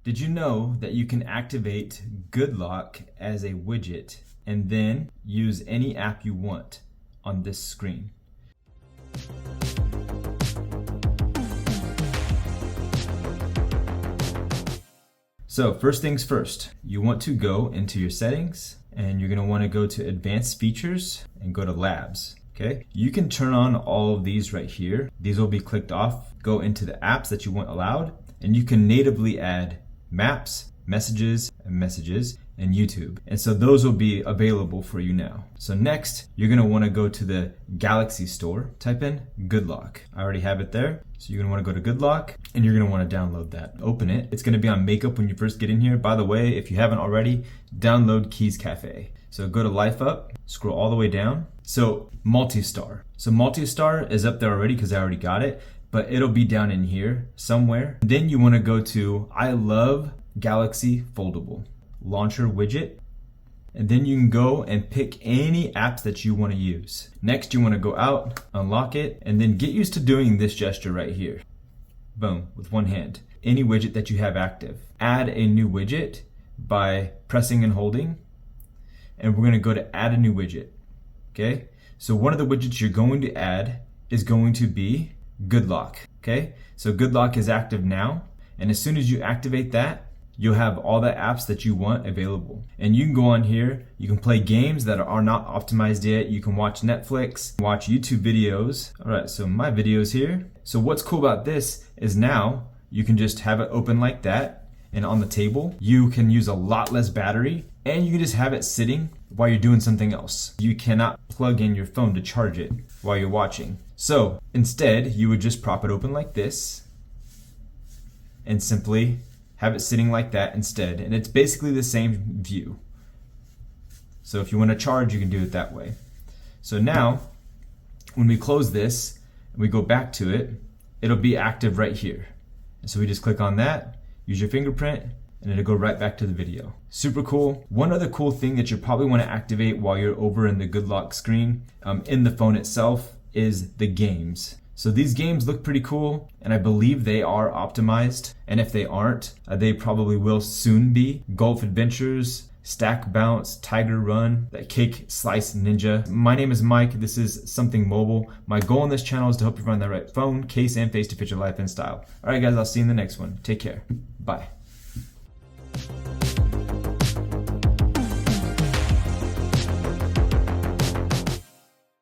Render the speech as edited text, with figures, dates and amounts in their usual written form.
Did you know that you can activate Good Lock as a widget and then use any app you want on this screen? So first things first, you want to go into your settings and you're going to want to go to advanced features and go to labs. Okay, you can turn on all of these right here. These will be clicked off. Go into the apps that you want allowed, and you can natively add maps, messages, and YouTube. And so those will be available for you now. So next, you're gonna wanna go to the Galaxy Store, type in Good Lock. I already have it there. So you're gonna wanna go to Good Lock and you're gonna wanna download that. Open it. It's gonna be on Makeup when you first get in here. By the way, if you haven't already, download Keys Cafe. So go to Life Up, scroll all the way down. So Multi-Star. So Multi-Star is up there already because I already got it, but it'll be down in here somewhere. Then you wanna go to I Love Galaxy Foldable Launcher Widget. And then you can go and pick any apps that you wanna use. Next, you wanna go out, unlock it, and then get used to doing this gesture right here. Boom, with one hand. Any widget that you have active. Add a new widget by pressing and holding. And we're gonna go to add a new widget, okay? So one of the widgets you're going to add is going to be Good Lock, okay? So Good Lock is active now, and as soon as you activate that, you'll have all the apps that you want available. And you can go on here, you can play games that are not optimized yet, you can watch Netflix, watch YouTube videos. All right, so my video's here. So what's cool about this is now you can just have it open like that, and on the table, you can use a lot less battery, and you can just have it sitting while you're doing something else. You cannot plug in your phone to charge it while you're watching. So instead, you would just prop it open like this and simply have it sitting like that instead. And it's basically the same view. So if you want to charge, you can do it that way. So now, when we close this and we go back to it, it'll be active right here. And so we just click on that, use your fingerprint, and it'll go right back to the video. Super cool. One other cool thing that you probably want to activate while you're over in the Good Lock screen in the phone itself is the games. So these games look pretty cool, and I believe they are optimized. And if they aren't, they probably will soon be. Golf Adventures, Stack Bounce, Tiger Run, that Cake Slice Ninja. My name is Mike. This is Something Mobile. My goal on this channel is to help you find the right phone, case, and face to fit your life and style. All right, guys, I'll see you in the next one. Take care. Bye.